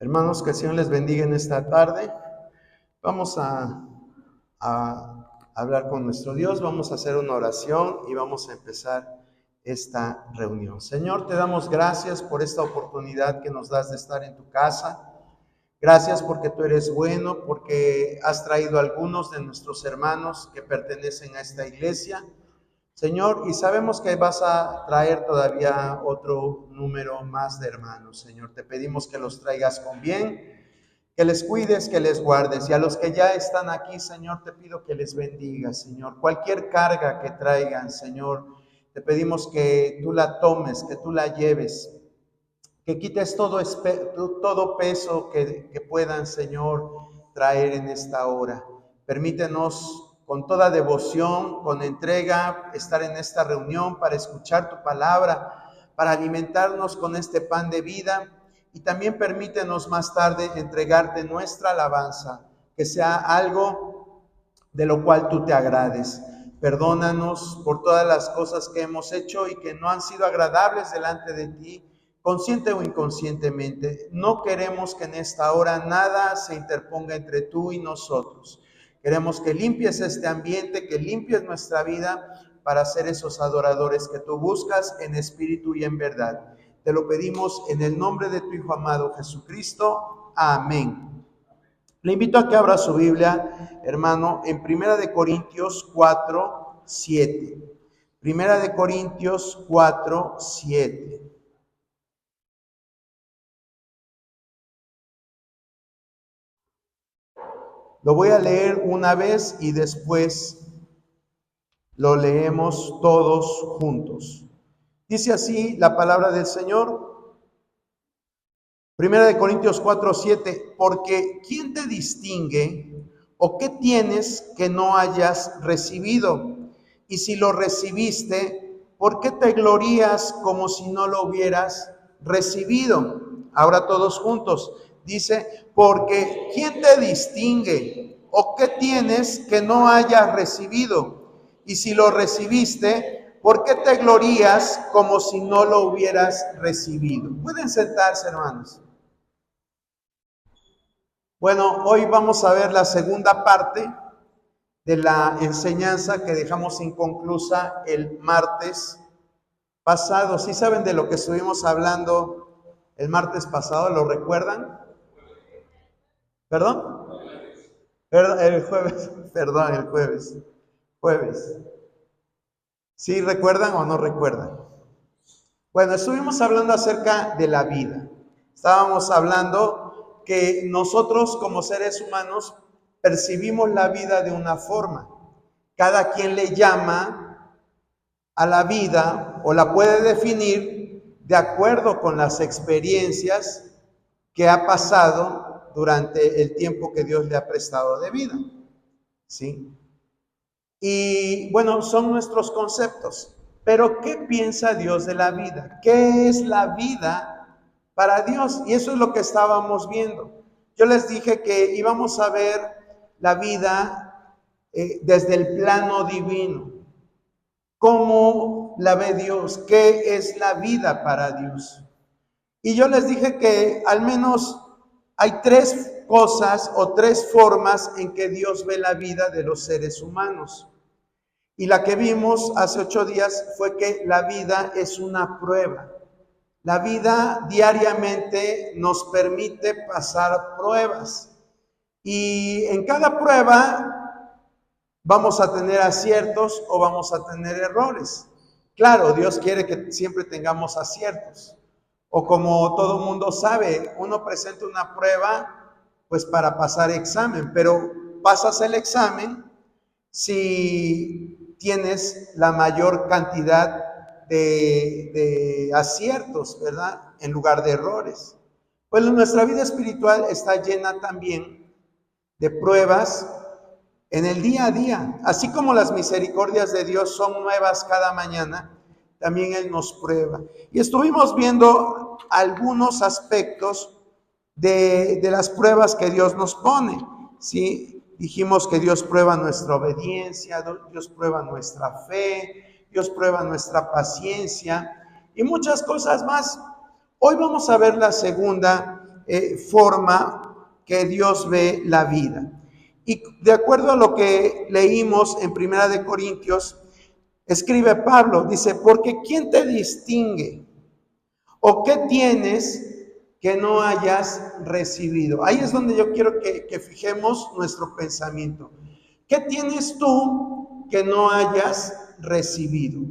Hermanos, que el Señor les bendiga en esta tarde. Vamos a hablar con nuestro Dios, vamos a hacer una oración y vamos a empezar esta reunión. Señor, te damos gracias por esta oportunidad que nos das de estar en tu casa. Gracias porque tú eres bueno, porque has traído a algunos de nuestros hermanos que pertenecen a esta iglesia. Señor, y sabemos que vas a traer todavía otro número más de hermanos. Señor, te pedimos que los traigas con bien, que les cuides, que les guardes. Y a los que ya están aquí, Señor, te pido que les bendigas, Señor. Cualquier carga que traigan, Señor, te pedimos que tú la tomes, que tú la lleves, que quites todo peso que puedan, Señor, traer en esta hora. Permítenos con toda devoción, con entrega, estar en esta reunión para escuchar tu palabra, para alimentarnos con este pan de vida, y también permítenos más tarde entregarte nuestra alabanza, que sea algo de lo cual tú te agrades. Perdónanos por todas las cosas que hemos hecho y que no han sido agradables delante de ti, consciente o inconscientemente. No queremos que en esta hora nada se interponga entre tú y nosotros. Queremos que limpies este ambiente, que limpies nuestra vida para ser esos adoradores que tú buscas en espíritu y en verdad. Te lo pedimos en el nombre de tu Hijo amado Jesucristo. Amén. Le invito a que abra su Biblia, hermano, en 1 Corintios 4, 7. 1 Corintios 4, 7. Lo voy a leer una vez y después lo leemos todos juntos. Dice así la palabra del Señor. 1 Corintios 4, 7. Porque ¿quién te distingue o qué tienes que no hayas recibido? Y si lo recibiste, ¿por qué te glorías como si no lo hubieras recibido? Ahora todos juntos. Dice, porque ¿quién te distingue o qué tienes que no hayas recibido? Y si lo recibiste, ¿por qué te glorías como si no lo hubieras recibido? Pueden sentarse, hermanos. Bueno, hoy vamos a ver la segunda parte de la enseñanza que dejamos inconclusa el martes pasado. ¿Sí saben de lo que estuvimos hablando el martes pasado? ¿Lo recuerdan? ¿Perdón? El jueves, perdón, el jueves. Jueves. ¿Sí recuerdan o no recuerdan? Bueno, estuvimos hablando acerca de la vida. Estábamos hablando que nosotros como seres humanos percibimos la vida de una forma. Cada quien le llama a la vida o la puede definir de acuerdo con las experiencias que ha pasado durante el tiempo que Dios le ha prestado de vida. ¿Sí? Y bueno, son nuestros conceptos. Pero ¿qué piensa Dios de la vida? ¿Qué es la vida para Dios? Y eso es lo que estábamos viendo. Yo les dije que íbamos a ver la vida desde el plano divino. ¿Cómo la ve Dios? ¿Qué es la vida para Dios? Y yo les dije que al menos hay tres cosas o tres formas en que Dios ve la vida de los seres humanos. Y la que vimos hace 8 días fue que la vida es una prueba. La vida diariamente nos permite pasar pruebas. Y en cada prueba vamos a tener aciertos o vamos a tener errores. Claro, Dios quiere que siempre tengamos aciertos. O como todo mundo sabe, uno presenta una prueba pues para pasar examen, pero pasas el examen si tienes la mayor cantidad de aciertos, ¿verdad? En lugar de errores. Pues nuestra vida espiritual está llena también de pruebas en el día a día. Así como las misericordias de Dios son nuevas cada mañana, también Él nos prueba. Y estuvimos viendo algunos aspectos de las pruebas que Dios nos pone, ¿sí? Dijimos que Dios prueba nuestra obediencia, Dios prueba nuestra fe, Dios prueba nuestra paciencia y muchas cosas más. Hoy vamos a ver la segunda forma que Dios ve la vida. Y de acuerdo a lo que leímos en 1 Corintios, escribe Pablo, dice, porque ¿quién te distingue? ¿O qué tienes que no hayas recibido? Ahí es donde yo quiero que fijemos nuestro pensamiento. ¿Qué tienes tú que no hayas recibido?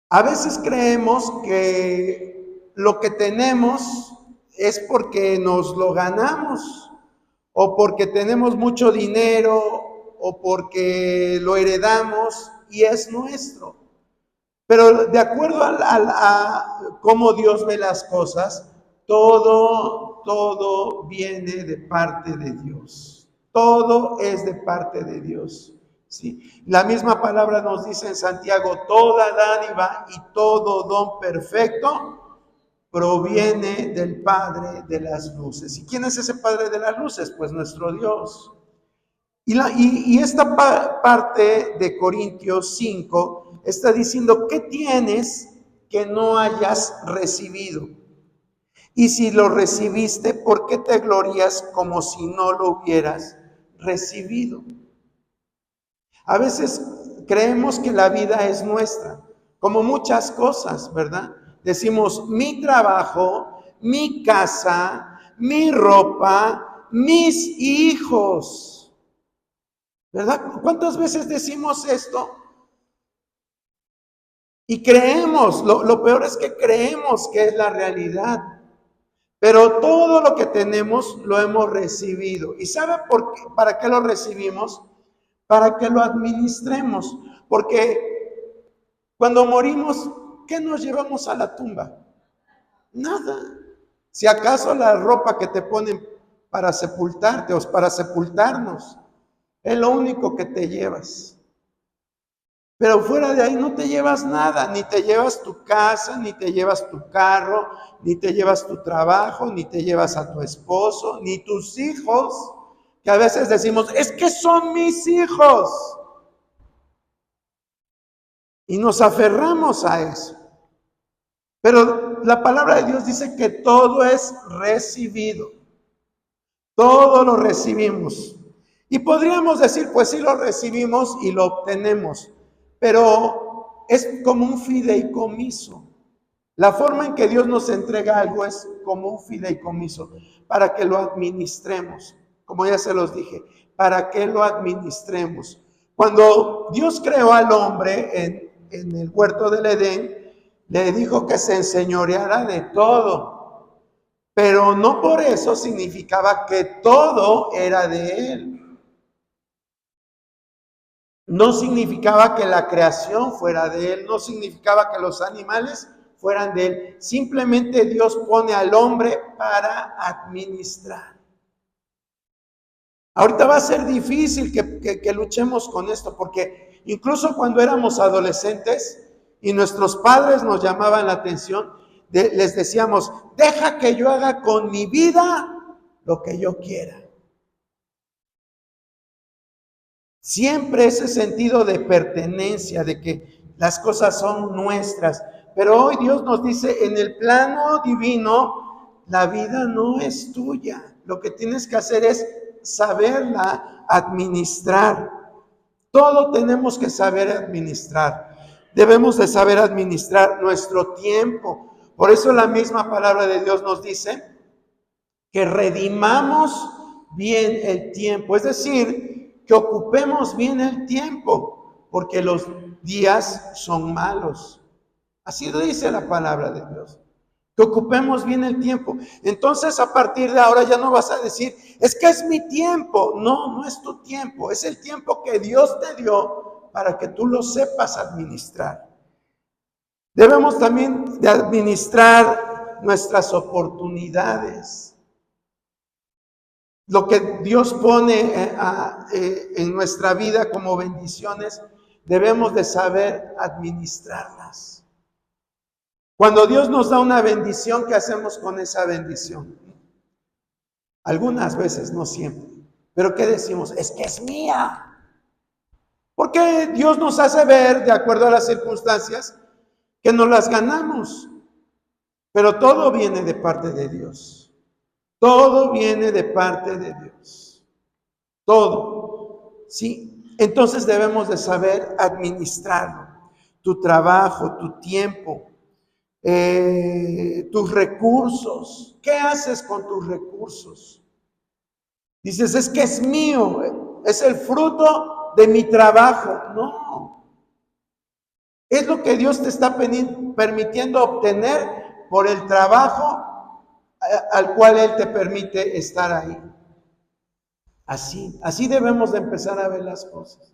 A veces creemos que lo que tenemos es porque nos lo ganamos, o porque tenemos mucho dinero, o porque lo heredamos y es nuestro. Pero de acuerdo a cómo Dios ve las cosas, todo viene de parte de Dios. Todo es de parte de Dios. ¿Sí? La misma palabra nos dice en Santiago, toda dádiva y todo don perfecto proviene del Padre de las luces. ¿Y quién es ese Padre de las luces? Pues nuestro Dios. Y esta parte de Corintios 5 está diciendo, ¿qué tienes que no hayas recibido? Y si lo recibiste, ¿por qué te glorías como si no lo hubieras recibido? A veces creemos que la vida es nuestra, como muchas cosas, ¿verdad? Decimos, mi trabajo, mi casa, mi ropa, mis hijos, ¿verdad? ¿Cuántas veces decimos esto? Y creemos, lo peor es que creemos que es la realidad. Pero todo lo que tenemos lo hemos recibido. ¿Y sabe por qué? ¿Para qué lo recibimos? Para que lo administremos. Porque cuando morimos, ¿qué nos llevamos a la tumba? Nada. Si acaso la ropa que te ponen para sepultarte o para sepultarnos, es lo único que te llevas. Pero fuera de ahí no te llevas nada, ni te llevas tu casa, ni te llevas tu carro, ni te llevas tu trabajo, ni te llevas a tu esposo, ni tus hijos, que a veces decimos, es que son mis hijos. Y nos aferramos a eso. Pero la palabra de Dios dice que todo es recibido. Todo lo recibimos. Y podríamos decir, pues sí lo recibimos y lo obtenemos, pero es como un fideicomiso. La forma en que Dios nos entrega algo es como un fideicomiso, para que lo administremos, como ya se los dije, para que lo administremos. Cuando Dios creó al hombre en el huerto del Edén, le dijo que se enseñoreara de todo. Pero no por eso significaba que todo era de él. No significaba que la creación fuera de él, no significaba que los animales fueran de él. Simplemente Dios pone al hombre para administrar. Ahorita va a ser difícil que luchemos con esto, porque incluso cuando éramos adolescentes y nuestros padres nos llamaban la atención, les decíamos, deja que yo haga con mi vida lo que yo quiera. Siempre ese sentido de pertenencia, de que las cosas son nuestras. Pero hoy Dios nos dice, en el plano divino, la vida no es tuya. Lo que tienes que hacer es saberla administrar. Todo tenemos que saber administrar. Debemos de saber administrar nuestro tiempo. Por eso la misma palabra de Dios nos dice que redimamos bien el tiempo. Es decir, que ocupemos bien el tiempo, porque los días son malos. Así dice la palabra de Dios. Que ocupemos bien el tiempo. Entonces, a partir de ahora ya no vas a decir, es que es mi tiempo. No, no es tu tiempo. Es el tiempo que Dios te dio para que tú lo sepas administrar. Debemos también de administrar nuestras oportunidades. Lo que Dios pone en nuestra vida como bendiciones, debemos de saber administrarlas. Cuando Dios nos da una bendición, ¿qué hacemos con esa bendición? Algunas veces, no siempre. Pero ¿qué decimos? Es que es mía. Porque Dios nos hace ver, de acuerdo a las circunstancias, que nos las ganamos. Pero todo viene de parte de Dios. Todo viene de parte de Dios. Todo. ¿Sí? Entonces debemos de saber administrarlo. Tu trabajo, tu tiempo, tus recursos. ¿Qué haces con tus recursos? Dices, es que es mío, es el fruto de mi trabajo. No. Es lo que Dios te está permitiendo obtener por el trabajo al cual Él te permite estar ahí. Así debemos de empezar a ver las cosas.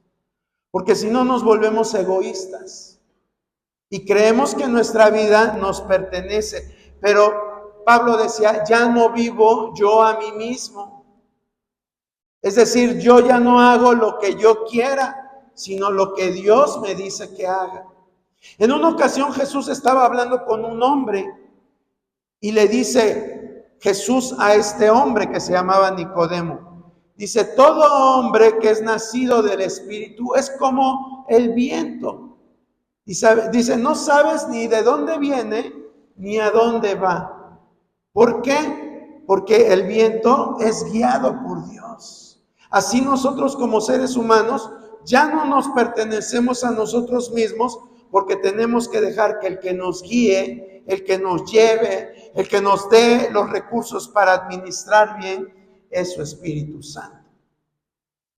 Porque si no nos volvemos egoístas y creemos que nuestra vida nos pertenece. Pero Pablo decía, ya no vivo yo a mí mismo. Es decir, yo ya no hago lo que yo quiera, sino lo que Dios me dice que haga. En una ocasión Jesús estaba hablando con un hombre y le dice Jesús a este hombre que se llamaba Nicodemo. Dice, todo hombre que es nacido del Espíritu es como el viento. Dice, no sabes ni de dónde viene ni a dónde va. ¿Por qué? Porque el viento es guiado por Dios. Así nosotros como seres humanos ya no nos pertenecemos a nosotros mismos, porque tenemos que dejar que el que nos guíe, el que nos lleve, el que nos dé los recursos para administrar bien, es su Espíritu Santo.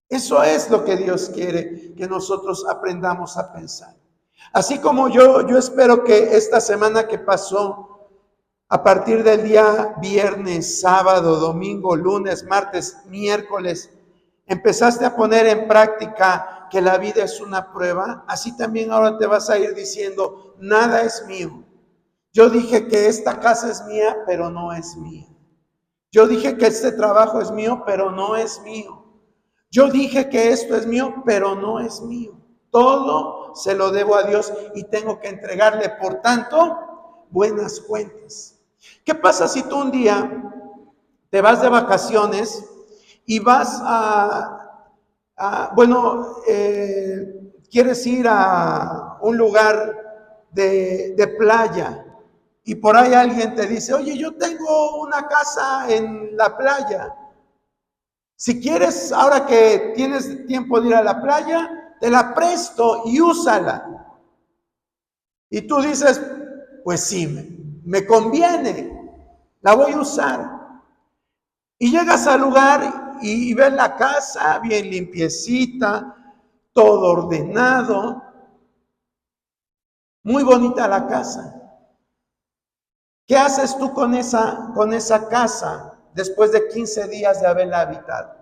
Eso es lo que Dios quiere que nosotros aprendamos a pensar. Así como yo espero que esta semana que pasó, a partir del día viernes, sábado, domingo, lunes, martes, miércoles, empezaste a poner en práctica que la vida es una prueba, así también ahora te vas a ir diciendo, nada es mío. Yo dije que esta casa es mía, pero no es mía. Yo dije que este trabajo es mío, pero no es mío. Yo dije que esto es mío, pero no es mío. Todo se lo debo a Dios y tengo que entregarle, por tanto, buenas cuentas. ¿Qué pasa si tú un día te vas de vacaciones y vas quieres ir a un lugar de playa y por ahí alguien te dice, oye, yo tengo una casa en la playa. Si quieres, ahora que tienes tiempo de ir a la playa, te la presto y úsala. Y tú dices, pues sí, me conviene, la voy a usar. Y llegas al lugar y ves la casa bien limpiecita, todo ordenado, muy bonita la casa. ¿Qué haces tú con esa casa después de 15 días de haberla habitado?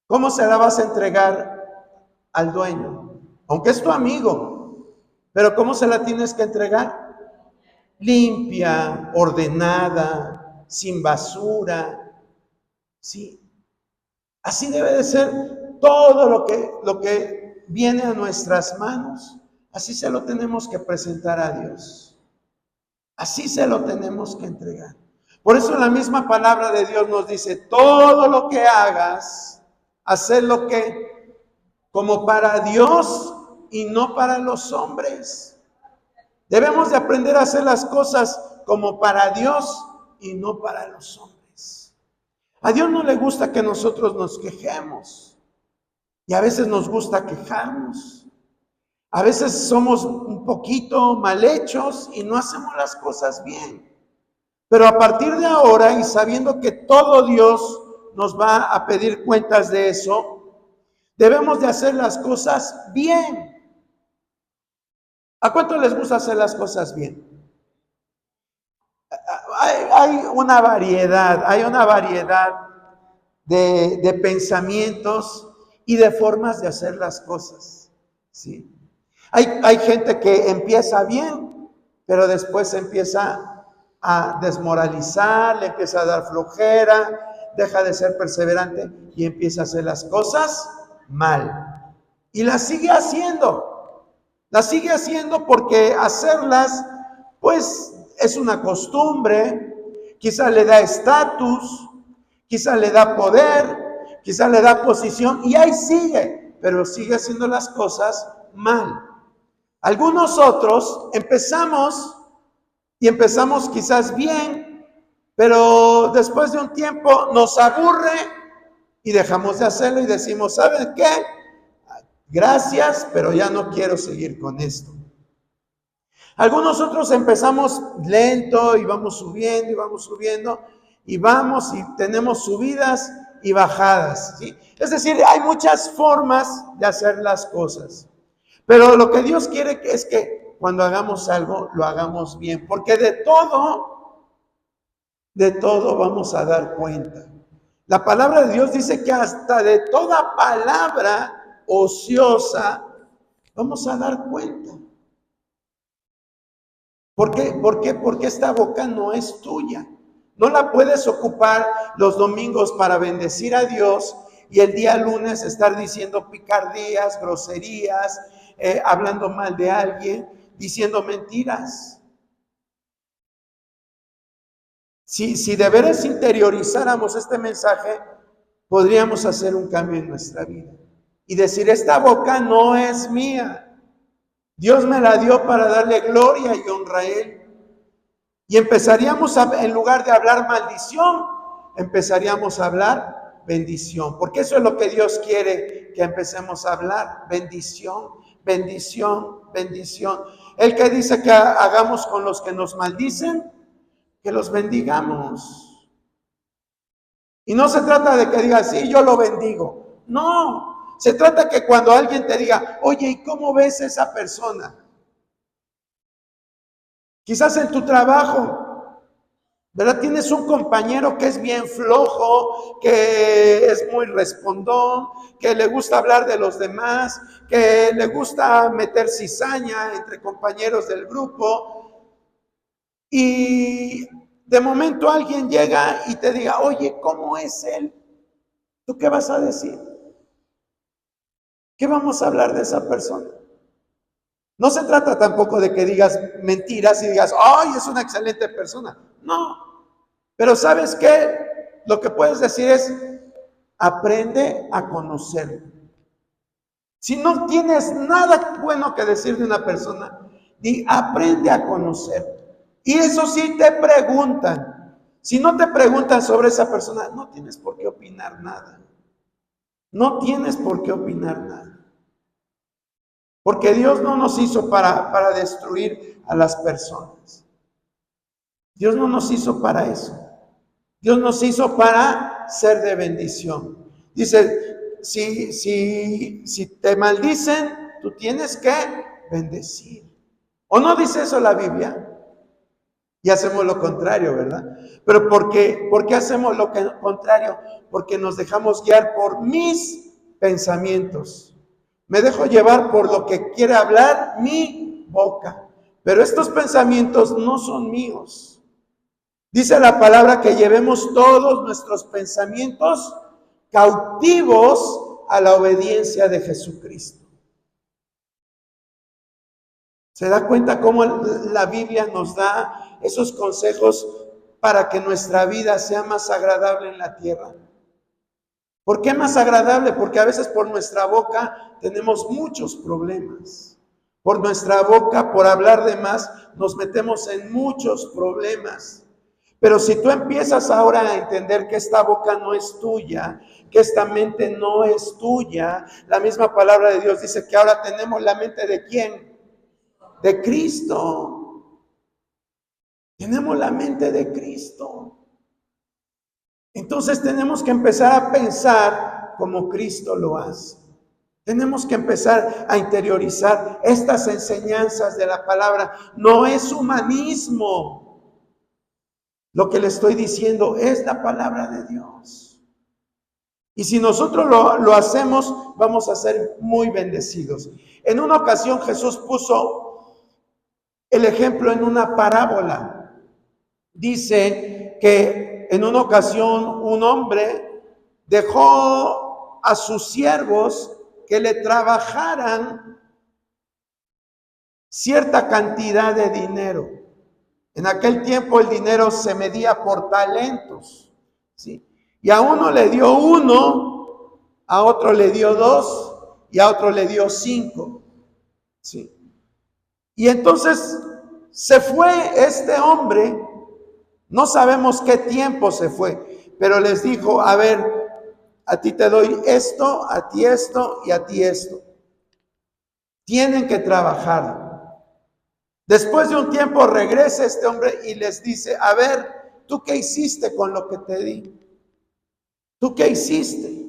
¿Cómo se la vas a entregar al dueño? Aunque es tu amigo, pero ¿cómo se la tienes que entregar? Limpia, ordenada, sin basura. Sí. Así debe de ser todo lo que viene a nuestras manos. Así se lo tenemos que presentar a Dios. Así se lo tenemos que entregar. Por eso la misma palabra de Dios nos dice, todo lo que hagas, hacerlo que como para Dios y no para los hombres. Debemos de aprender a hacer las cosas como para Dios y no para los hombres. A Dios no le gusta que nosotros nos quejemos. Y a veces nos gusta quejarnos. A veces somos un poquito mal hechos y no hacemos las cosas bien. Pero a partir de ahora y sabiendo que todo Dios nos va a pedir cuentas de eso, debemos de hacer las cosas bien. ¿A cuánto les gusta hacer las cosas bien? Hay una variedad de pensamientos y de formas de hacer las cosas, ¿sí? Hay gente que empieza bien, pero después empieza a desmoralizar, le empieza a dar flojera, deja de ser perseverante y empieza a hacer las cosas mal. Y las sigue haciendo. Las sigue haciendo porque hacerlas, pues, es una costumbre, quizá le da estatus, quizá le da poder, quizá le da posición y ahí sigue, pero sigue haciendo las cosas mal. Algunos otros empezamos Y empezamos quizás bien, pero después de un tiempo nos aburre y dejamos de hacerlo y decimos, ¿saben qué? Gracias, pero ya no quiero seguir con esto. Algunos otros empezamos lento y vamos subiendo y vamos y tenemos subidas y bajadas, ¿sí? Es decir, hay muchas formas de hacer las cosas. Pero lo que Dios quiere es que cuando hagamos algo, lo hagamos bien, porque de todo vamos a dar cuenta. La palabra de Dios dice que hasta de toda palabra ociosa vamos a dar cuenta. ¿Por qué? Porque esta boca no es tuya. No la puedes ocupar los domingos para bendecir a Dios y el día lunes estar diciendo picardías, groserías, hablando mal de alguien, diciendo mentiras. Si de veras interiorizáramos este mensaje, podríamos hacer un cambio en nuestra vida y decir, esta boca no es mía. Dios me la dio para darle gloria y honra a Él. Y empezaríamos en lugar de hablar maldición, empezaríamos a hablar bendición. Porque eso es lo que Dios quiere que empecemos a hablar. Bendición, bendición, bendición. El que dice que hagamos con los que nos maldicen, que los bendigamos. Y no se trata de que digas, sí, yo lo bendigo. No, se trata que cuando alguien te diga, oye, ¿y cómo ves a esa persona? Quizás en tu trabajo, ¿verdad? Tienes un compañero que es bien flojo, que es muy respondón, que le gusta hablar de los demás, que le gusta meter cizaña entre compañeros del grupo. Y de momento alguien llega y te diga, oye, ¿cómo es él? ¿Tú qué vas a decir? ¿Qué vamos a hablar de esa persona? No se trata tampoco de que digas mentiras y digas, ¡ay, es una excelente persona! No, pero ¿sabes qué? Lo que puedes decir es, aprende a conocerlo. Si no tienes nada bueno que decir de una persona, aprende a conocerlo. Y eso sí te preguntan. Si no te preguntan sobre esa persona, no tienes por qué opinar nada. No tienes por qué opinar nada. Porque Dios no nos hizo para destruir a las personas. Dios no nos hizo para eso. Dios nos hizo para ser de bendición. Dice, si te maldicen, tú tienes que bendecir. ¿O no dice eso la Biblia? Y hacemos lo contrario, ¿verdad? Pero ¿por qué hacemos lo contrario? Porque nos dejamos guiar por mis pensamientos. Me dejo llevar por lo que quiere hablar mi boca. Pero estos pensamientos no son míos. Dice la palabra que llevemos todos nuestros pensamientos cautivos a la obediencia de Jesucristo. ¿Se da cuenta cómo la Biblia nos da esos consejos para que nuestra vida sea más agradable en la tierra? ¿Por qué más agradable? Porque a veces por nuestra boca tenemos muchos problemas. Por nuestra boca, por hablar de más, nos metemos en muchos problemas. Pero si tú empiezas ahora a entender que esta boca no es tuya, que esta mente no es tuya, la misma palabra de Dios dice que ahora tenemos la mente ¿de quién? De Cristo. Tenemos la mente de Cristo. Entonces tenemos que empezar a pensar como Cristo lo hace. Tenemos que empezar a interiorizar estas enseñanzas de la palabra. No es humanismo. Lo que le estoy diciendo es la palabra de Dios. Y si nosotros lo hacemos, vamos a ser muy bendecidos. En una ocasión Jesús puso el ejemplo en una parábola. Dice que en una ocasión un hombre dejó a sus siervos que le trabajaran cierta cantidad de dinero. En aquel tiempo el dinero se medía por talentos, ¿sí? Y a uno le dio 1, a otro le dio 2 y a otro le dio 5, ¿sí? Y entonces se fue este hombre, no sabemos qué tiempo se fue, pero les dijo, a ver, a ti te doy esto, a ti esto y a ti esto. Tienen que trabajar. Después de un tiempo regresa este hombre y les dice, a ver, ¿tú qué hiciste con lo que te di? ¿Tú qué hiciste?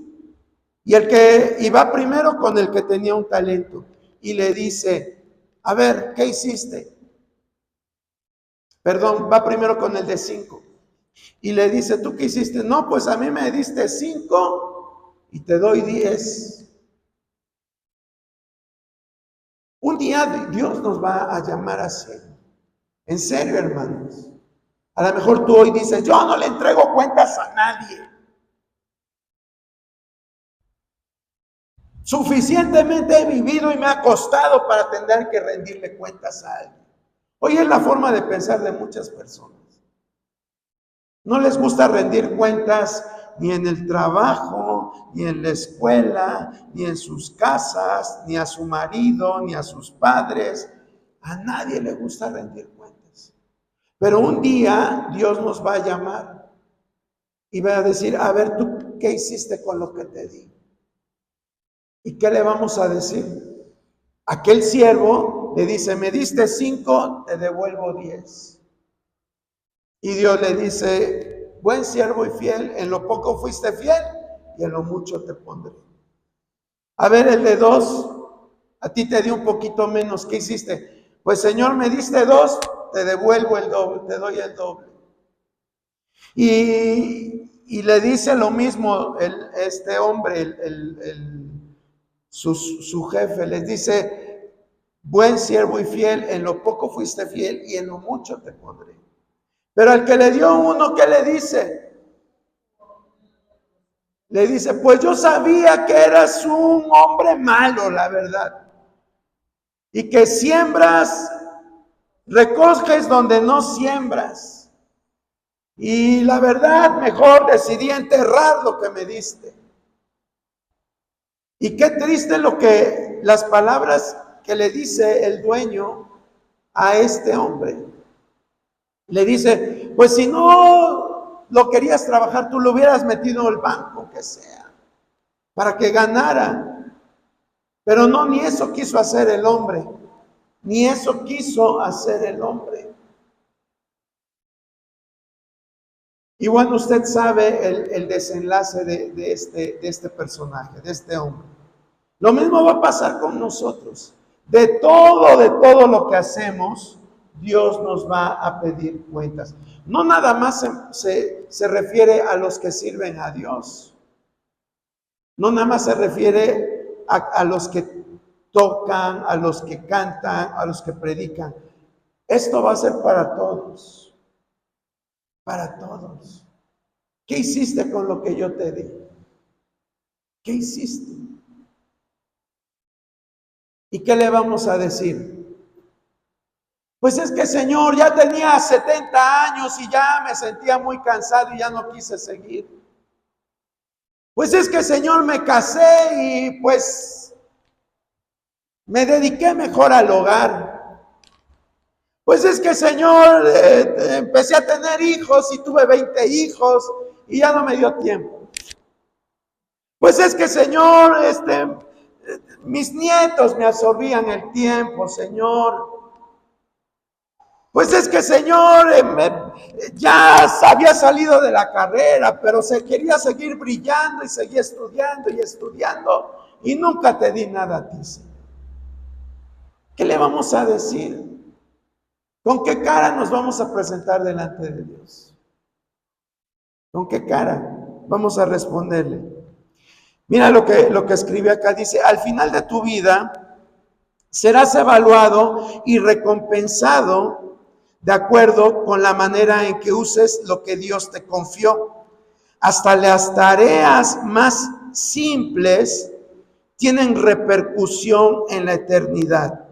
Y el que iba primero con el que tenía un talento y le dice, a ver, ¿qué hiciste? Perdón, va primero con el de 5 y le dice, ¿tú qué hiciste? No, pues a mí me diste 5 y te doy 10. Un día Dios nos va a llamar así. En serio, hermanos. A lo mejor tú hoy dices, yo no le entrego cuentas a nadie. Suficientemente he vivido y me ha costado para tener que rendirle cuentas a alguien. Hoy es la forma de pensar de muchas personas. No les gusta rendir cuentas ni en el trabajo, ni en la escuela, ni en sus casas, ni a su marido, ni a sus padres. A nadie le gusta rendir cuentas. Pero un día Dios nos va a llamar y va a decir, a ver, ¿tú qué hiciste con lo que te di? ¿Y qué le vamos a decir? Aquel siervo le dice, me diste 5, te devuelvo 10. Y Dios le dice, buen siervo y fiel, en lo poco fuiste fiel y en lo mucho te pondré. A ver, el de 2, a ti te di un poquito menos, ¿qué hiciste? Pues Señor, me diste 2, te devuelvo el doble, te doy el doble. Y le dice lo mismo este hombre, su jefe, les dice, buen siervo y fiel, en lo poco fuiste fiel y en lo mucho te pondré. Pero al que le dio 1, ¿qué le dice? Le dice, pues yo sabía que eras un hombre malo, la verdad. Y que siembras, recoges donde no siembras. Y la verdad, mejor decidí enterrar lo que me diste. Y qué triste las palabras que le dice el dueño a este hombre. Le dice, pues si no lo querías trabajar, tú lo hubieras metido en el banco, que sea, para que ganara. Pero no, ni eso quiso hacer el hombre. Ni eso quiso hacer el hombre. Y bueno, usted sabe el desenlace de este personaje, de este hombre. Lo mismo va a pasar con nosotros. De todo lo que hacemos, Dios nos va a pedir cuentas. No nada más se refiere a los que sirven a Dios. No nada más se refiere a los que tocan, a los que cantan, a los que predican. Esto va a ser para todos. Para todos. ¿Qué hiciste con lo que yo te di? ¿Qué hiciste? ¿Y qué le vamos a decir? Pues es que, Señor, ya tenía 70 años y ya me sentía muy cansado y ya no quise seguir. Pues es que, Señor, me casé y pues me dediqué mejor al hogar. Pues es que, Señor, empecé a tener hijos y tuve 20 hijos y ya no me dio tiempo. Pues es que, Señor, mis nietos me absorbían el tiempo, Señor. Pues es que, Señor, ya había salido de la carrera, pero se quería seguir brillando y seguía estudiando y estudiando y nunca te di nada a ti, Señor. ¿Qué le vamos a decir? ¿Con qué cara nos vamos a presentar delante de Dios? ¿Con qué cara vamos a responderle? Mira lo que escribe acá, dice, al final de tu vida serás evaluado y recompensado de acuerdo con la manera en que uses lo que Dios te confió. Hasta las tareas más simples tienen repercusión en la eternidad.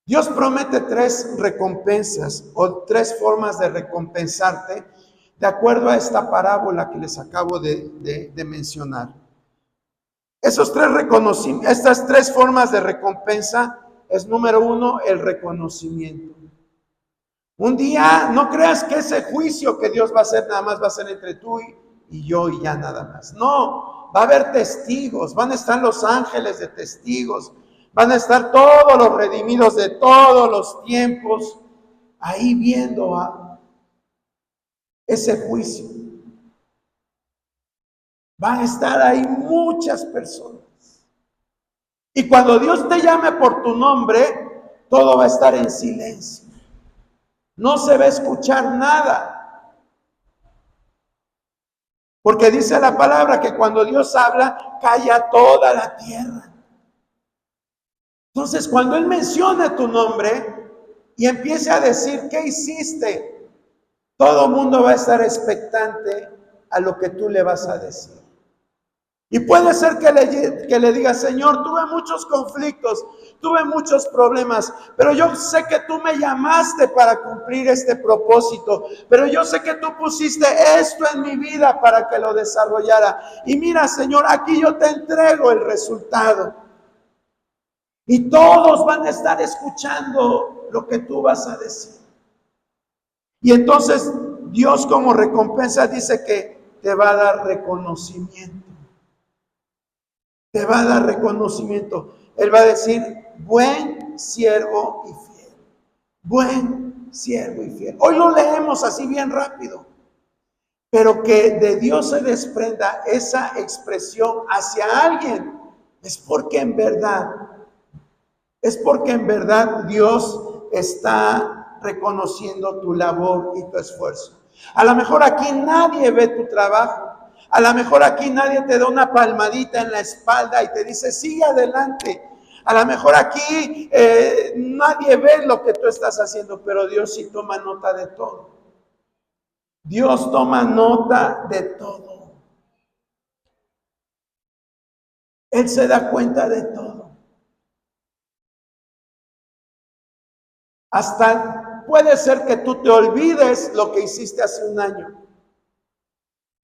Dios promete 3 recompensas o 3 formas de recompensarte de acuerdo a esta parábola que les acabo de mencionar. Estas 3 formas de recompensa es, número 1, el reconocimiento. Un día no creas que ese juicio que Dios va a hacer nada más va a ser entre tú y yo y ya nada más. No, va a haber testigos, van a estar los ángeles de testigos, van a estar todos los redimidos de todos los tiempos ahí viendo a ese juicio. Van a estar ahí muchas personas. Y cuando Dios te llame por tu nombre, todo va a estar en silencio. No se va a escuchar nada. Porque dice la palabra que cuando Dios habla, calla toda la tierra. Entonces, cuando Él menciona tu nombre y empiece a decir, ¿qué hiciste? Todo el mundo va a estar expectante a lo que tú le vas a decir. Y puede ser que le diga, Señor, tuve muchos conflictos, tuve muchos problemas, pero yo sé que tú me llamaste para cumplir este propósito, pero yo sé que tú pusiste esto en mi vida para que lo desarrollara. Y mira, Señor, aquí yo te entrego el resultado. Y todos van a estar escuchando lo que tú vas a decir. Y entonces Dios como recompensa dice que te va a dar reconocimiento. Te va a dar reconocimiento. Él va a decir, buen siervo y fiel. Buen siervo y fiel. Hoy lo leemos así bien rápido. Pero que de Dios se desprenda esa expresión hacia alguien. Es porque en verdad Dios está reconociendo tu labor y tu esfuerzo. A lo mejor aquí nadie ve tu trabajo. A lo mejor aquí nadie te da una palmadita en la espalda y te dice, sigue adelante. A lo mejor aquí nadie ve lo que tú estás haciendo, pero Dios sí toma nota de todo. Dios toma nota de todo. Él se da cuenta de todo. Hasta puede ser que tú te olvides lo que hiciste hace un año.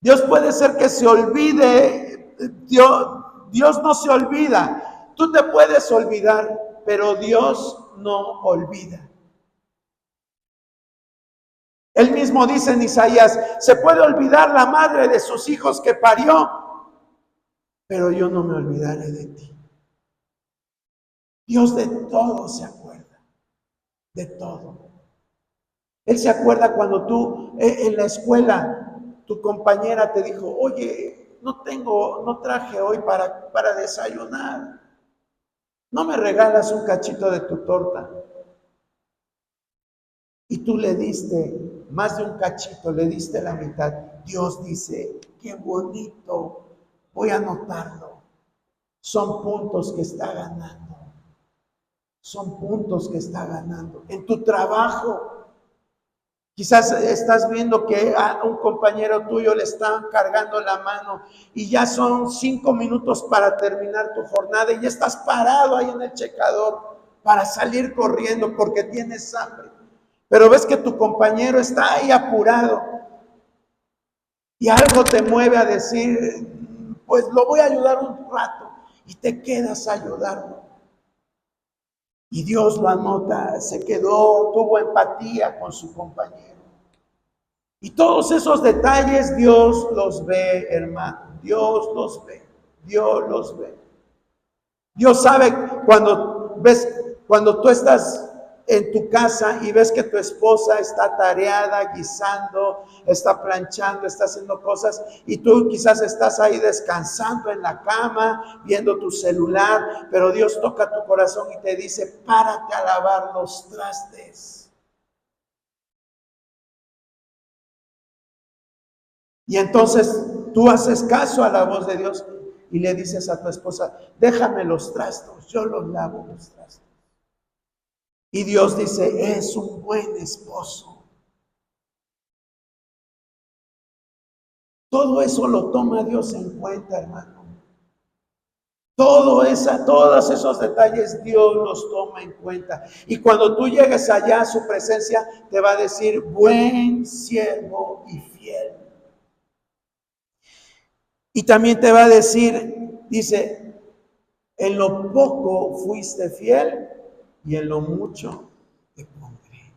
Dios puede ser que se olvide. Dios no se olvida. Tú te puedes olvidar, pero Dios no olvida. Él mismo dice en Isaías, se puede olvidar la madre de sus hijos que parió, pero yo no me olvidaré de ti. Dios de todo se acuerda, de todo. Él se acuerda cuando tú en la escuela, tu compañera te dijo, oye, no traje hoy para desayunar. ¿No me regalas un cachito de tu torta? Y tú le diste más de un cachito, le diste la mitad. Dios dice, qué bonito, voy a anotarlo. Son puntos que está ganando. Son puntos que está ganando. En tu trabajo, quizás estás viendo que a un compañero tuyo le están cargando la mano y ya son 5 minutos para terminar tu jornada y ya estás parado ahí en el checador para salir corriendo porque tienes hambre. Pero ves que tu compañero está ahí apurado y algo te mueve a decir, pues lo voy a ayudar un rato y te quedas a ayudarlo. Y Dios lo anota, tuvo empatía con su compañero. Y todos esos detalles Dios los ve, hermano. Dios los ve. Dios los ve. Dios sabe cuando tú estás en tu casa y ves que tu esposa está tareada, guisando, está planchando, está haciendo cosas y tú quizás estás ahí descansando en la cama, viendo tu celular, pero Dios toca tu corazón y te dice, párate a lavar los trastes. Y entonces tú haces caso a la voz de Dios y le dices a tu esposa, déjame los trastos, yo los lavo los trastos. Y Dios dice, es un buen esposo. Todo eso lo toma Dios en cuenta, hermano. Todos esos detalles Dios los toma en cuenta. Y cuando tú llegues allá a su presencia, te va a decir, buen siervo y fiel. Y también te va a decir, dice, en lo poco fuiste fiel y en lo mucho te pondré.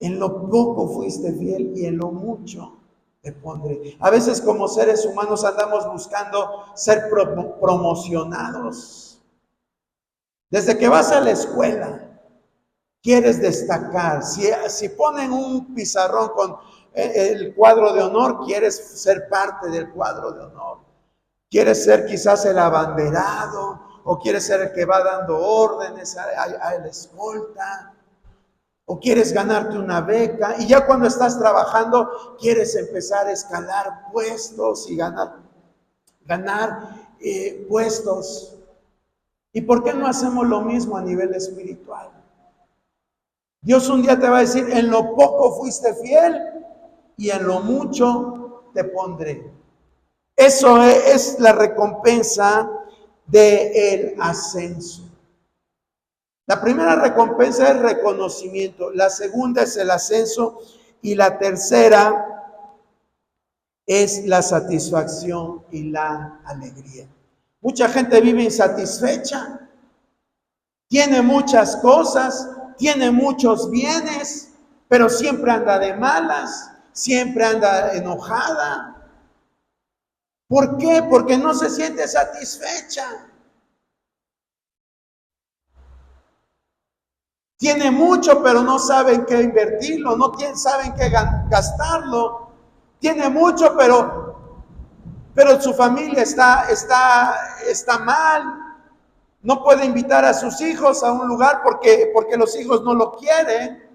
En lo poco fuiste fiel y en lo mucho te pondré. A veces como seres humanos andamos buscando ser promocionados. Desde que vas a la escuela, quieres destacar. Si ponen un pizarrón con el cuadro de honor, quieres ser parte del cuadro de honor. Quieres ser quizás el abanderado o quieres ser el que va dando órdenes a la escolta. O quieres ganarte una beca y ya cuando estás trabajando quieres empezar a escalar puestos y ganar puestos. ¿Y por qué no hacemos lo mismo a nivel espiritual? Dios un día te va a decir, en lo poco fuiste fiel y en lo mucho te pondré. Eso es la recompensa del ascenso. La primera recompensa es reconocimiento, la segunda es el ascenso y la tercera es la satisfacción y la alegría. Mucha gente vive insatisfecha, tiene muchas cosas, tiene muchos bienes, pero siempre anda de malas, siempre anda enojada. ¿Por qué? Porque no se siente satisfecha. Tiene mucho, pero no saben qué invertirlo, no saben qué gastarlo. Tiene mucho, pero su familia está mal. No puede invitar a sus hijos a un lugar porque los hijos no lo quieren.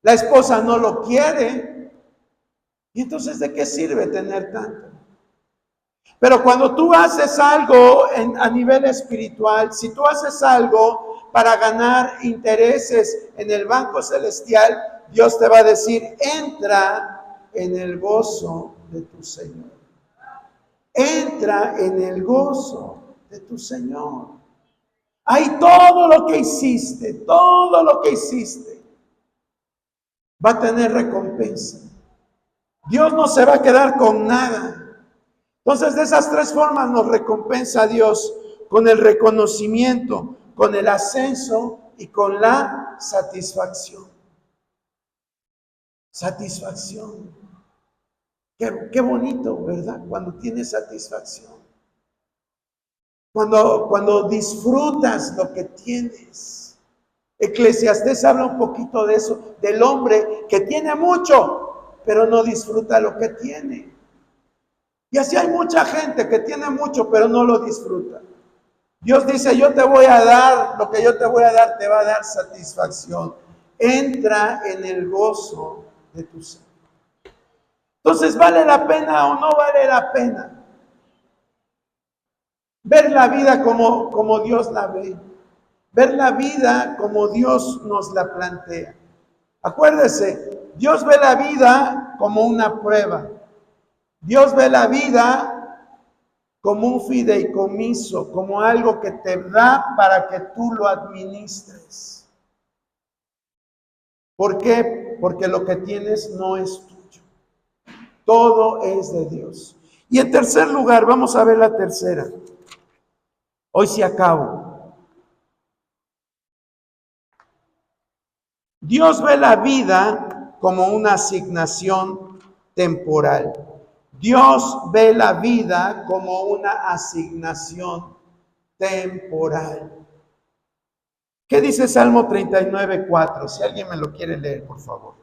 La esposa no lo quiere. Y entonces, ¿de qué sirve tener tanto? Pero cuando tú haces algo a nivel espiritual, si tú haces algo para ganar intereses en el banco celestial, Dios te va a decir, entra en el gozo de tu Señor. Entra en el gozo de tu Señor. Hay todo lo que hiciste, va a tener recompensa. Dios no se va a quedar con nada. Entonces, de esas tres formas nos recompensa a Dios, con el reconocimiento, con el ascenso y con la satisfacción. Satisfacción. Qué bonito, ¿verdad? Cuando tienes satisfacción. Cuando disfrutas lo que tienes. Eclesiastés habla un poquito de eso, del hombre que tiene mucho, pero no disfruta lo que tiene. Y así hay mucha gente que tiene mucho, pero no lo disfruta. Dios dice, yo te voy a dar, lo que yo te voy a dar, te va a dar satisfacción. Entra en el gozo de tu ser. Entonces, ¿vale la pena o no vale la pena ver la vida como Dios la ve? Ver la vida como Dios nos la plantea. Acuérdese, Dios ve la vida como una prueba. Dios ve la vida como un fideicomiso, como algo que te da para que tú lo administres. ¿Por qué? Porque lo que tienes no es tuyo. Todo es de Dios. Y en tercer lugar, vamos a ver la tercera. Hoy sí acabo. Dios ve la vida como una asignación temporal. Dios ve la vida como una asignación temporal. ¿Qué dice Salmo 39:4? Si alguien me lo quiere leer, por favor.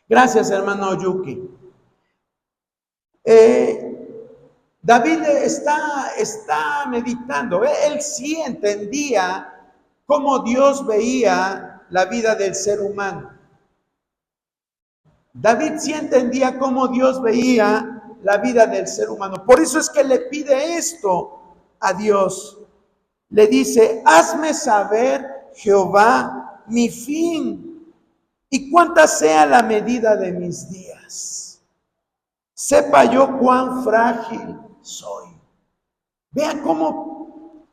Gracias, hermano Yuki. David está meditando. Él sí entendía cómo Dios veía la vida del ser humano. David sí entendía cómo Dios veía la vida del ser humano. Por eso es que le pide esto a Dios. Le dice, hazme saber, Jehová, mi fin y cuánta sea la medida de mis días. Sepa yo cuán frágil soy. Vean cómo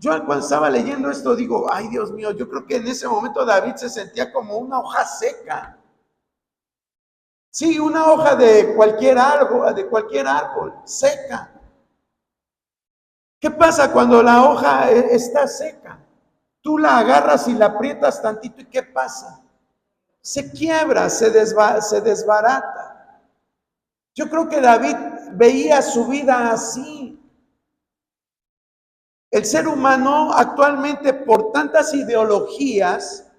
Yo cuando estaba leyendo esto digo, ay Dios mío, yo creo que en ese momento David se sentía como una hoja seca. Sí, una hoja de cualquier árbol, seca. ¿Qué pasa cuando la hoja está seca? Tú la agarras y la aprietas tantito y ¿qué pasa? Se quiebra, se desbarata. Yo creo que David veía su vida así. El ser humano actualmente, por tantas ideologías,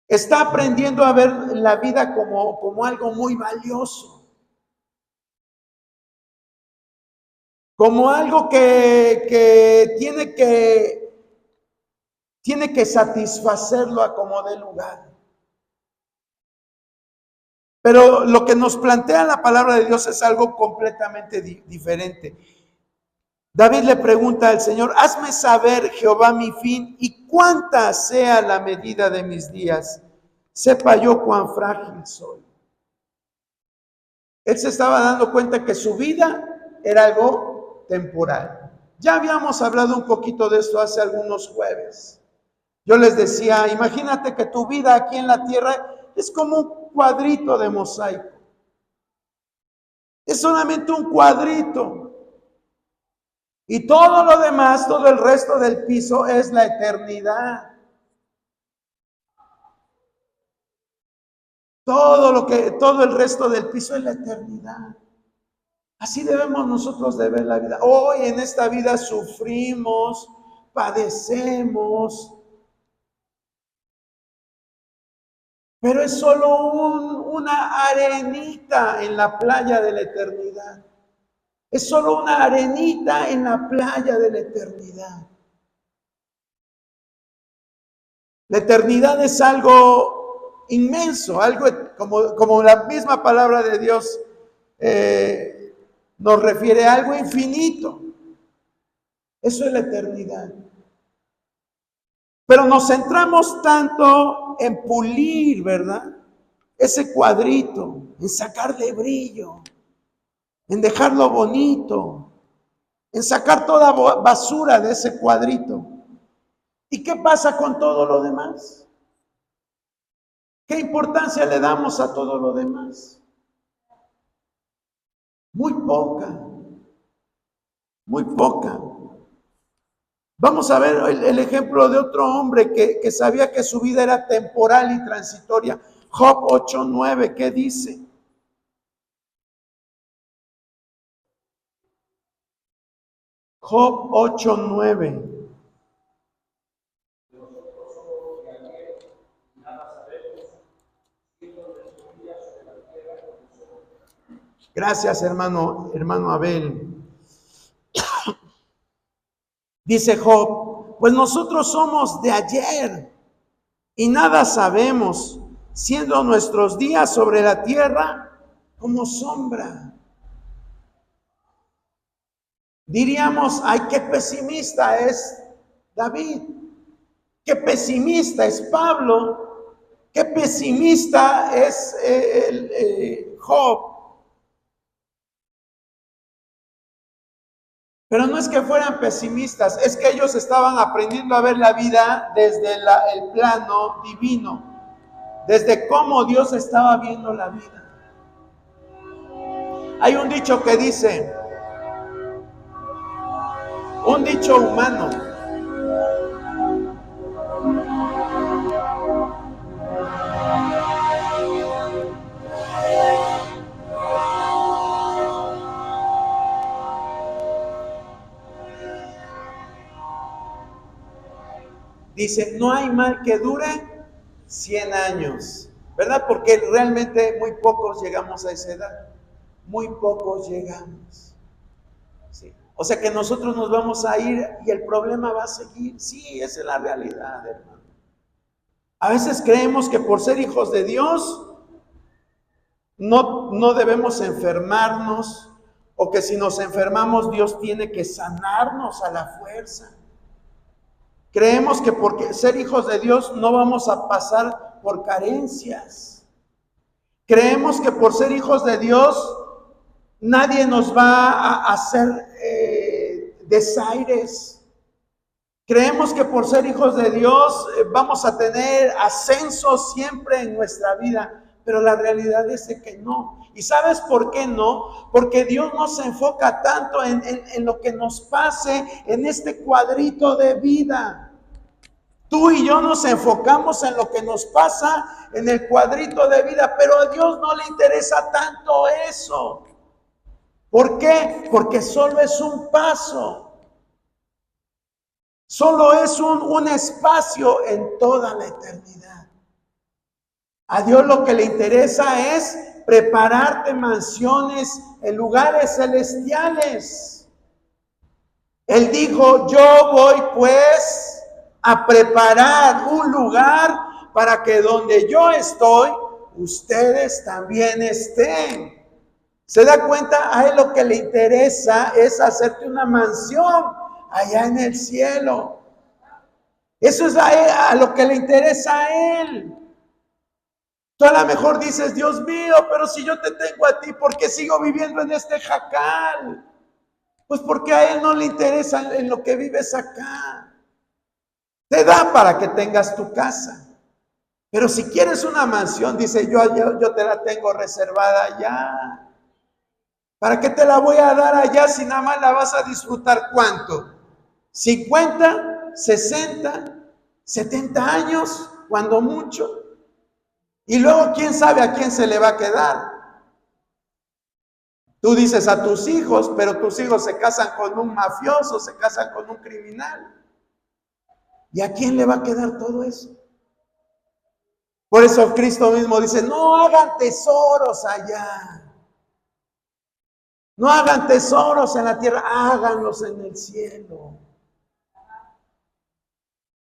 está aprendiendo a ver la vida como algo muy valioso, como algo que tiene que satisfacerlo a como dé lugar. Pero lo que nos plantea la palabra de Dios es algo completamente diferente. David le pregunta al Señor, hazme saber, Jehová, mi fin y cuánta sea la medida de mis días. Sepa yo cuán frágil soy. Él se estaba dando cuenta que su vida era algo temporal. Ya habíamos hablado un poquito de esto hace algunos jueves. Yo les decía, imagínate que tu vida aquí en la tierra es como un cuadrito de mosaico. Es solamente un cuadrito. Y todo lo demás, todo el resto del piso es la eternidad. Todo el resto del piso es la eternidad. Así debemos nosotros de ver la vida. Hoy en esta vida sufrimos, padecemos, pero es solo una arenita en la playa de la eternidad. Es solo una arenita en la playa de la eternidad. La eternidad es algo inmenso, algo como la misma palabra de Dios nos refiere a algo infinito. Eso es la eternidad. Pero nos centramos tanto en pulir, ¿verdad? Ese cuadrito, en sacarle brillo, en dejarlo bonito, en sacar toda basura de ese cuadrito. ¿Y qué pasa con todo lo demás? ¿Qué importancia le damos a todo lo demás? Muy poca, muy poca. Vamos a ver el ejemplo de otro hombre que sabía que su vida era temporal y transitoria. Job 8:9, ¿qué dice? Job 8:9. Gracias, hermano Abel. Dice Job, pues nosotros somos de ayer y nada sabemos, siendo nuestros días sobre la tierra como sombra. Diríamos, ay, qué pesimista es David, qué pesimista es Pablo, qué pesimista es Job. Pero no es que fueran pesimistas, es que ellos estaban aprendiendo a ver la vida desde el plano divino, desde cómo Dios estaba viendo la vida. Hay un dicho que dice, un dicho humano, dice, no hay mal que dure 100 años, ¿verdad? Porque realmente muy pocos llegamos a esa edad, muy pocos llegamos. ¿Sí? O sea que nosotros nos vamos a ir y el problema va a seguir. Sí, esa es la realidad, hermano. A veces creemos que por ser hijos de Dios no debemos enfermarnos, o que si nos enfermamos Dios tiene que sanarnos a la fuerza. Creemos que porque ser hijos de Dios no vamos a pasar por carencias. Creemos que por ser hijos de Dios nadie nos va a hacer desaires. Creemos que por ser hijos de Dios vamos a tener ascenso siempre en nuestra vida, pero la realidad es de que no. ¿Y sabes por qué no? Porque Dios no se enfoca tanto en lo que nos pase en este cuadrito de vida. Tú y yo nos enfocamos en lo que nos pasa en el cuadrito de vida, pero a Dios no le interesa tanto eso. ¿Por qué? Porque solo es un paso. Solo es un espacio en toda la eternidad. A Dios lo que le interesa es prepararte mansiones en lugares celestiales. Él dijo, yo voy pues a preparar un lugar para que donde yo estoy, ustedes también estén. ¿Se da cuenta? A Él lo que le interesa es hacerte una mansión allá en el cielo. Eso es a lo que le interesa a Él. Tú a lo mejor dices, Dios mío, pero si yo te tengo a ti, ¿por qué sigo viviendo en este jacal? Pues porque a Él no le interesa en lo que vives acá. Te da para que tengas tu casa. Pero si quieres una mansión, dice, yo te la tengo reservada allá. ¿Para qué te la voy a dar allá si nada más la vas a disfrutar cuánto? 50, 60, 70 años, cuando mucho. Y luego, ¿quién sabe a quién se le va a quedar? Tú dices a tus hijos, pero tus hijos se casan con un mafioso, se casan con un criminal. ¿Y a quién le va a quedar todo eso? Por eso Cristo mismo dice, no hagan tesoros allá. No hagan tesoros en la tierra, háganlos en el cielo.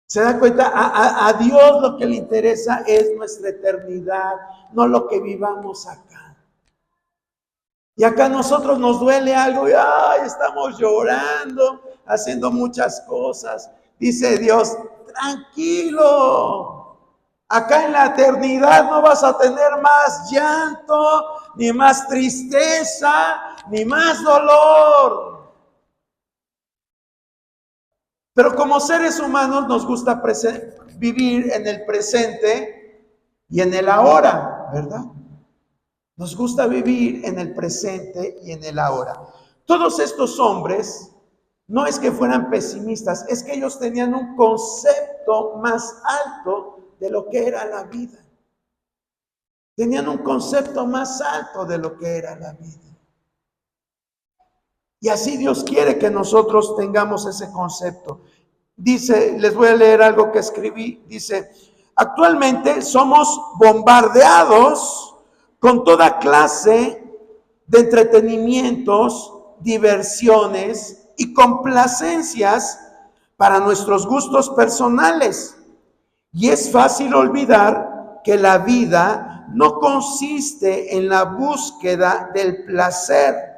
¿Se da cuenta? A Dios lo que le interesa es nuestra eternidad, no lo que vivamos acá. Y acá a nosotros nos duele algo y ay, estamos llorando, haciendo muchas cosas. Dice Dios, tranquilo. Acá en la eternidad no vas a tener más llanto, ni más tristeza, ni más dolor. Pero como seres humanos nos gusta vivir en el presente y en el ahora, ¿verdad? Nos gusta vivir en el presente y en el ahora. Todos estos hombres no es que fueran pesimistas, es que ellos tenían un concepto más alto de lo que era la vida. Tenían un concepto más alto de lo que era la vida. Y así Dios quiere que nosotros tengamos ese concepto. Dice, les voy a leer algo que escribí. Dice, actualmente somos bombardeados con toda clase de entretenimientos, diversiones y complacencias para nuestros gustos personales. Y es fácil olvidar que la vida no consiste en la búsqueda del placer.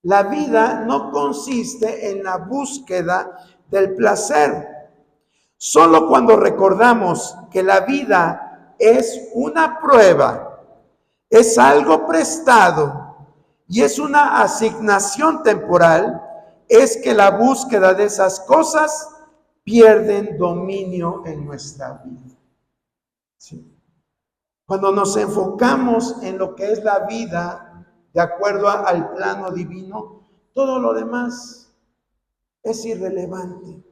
La vida no consiste en la búsqueda del placer. Solo cuando recordamos que la vida es una prueba, es algo prestado y es una asignación temporal, es que la búsqueda de esas cosas pierden dominio en nuestra vida. ¿Sí? Cuando nos enfocamos en lo que es la vida, de acuerdo al plano divino, todo lo demás es irrelevante.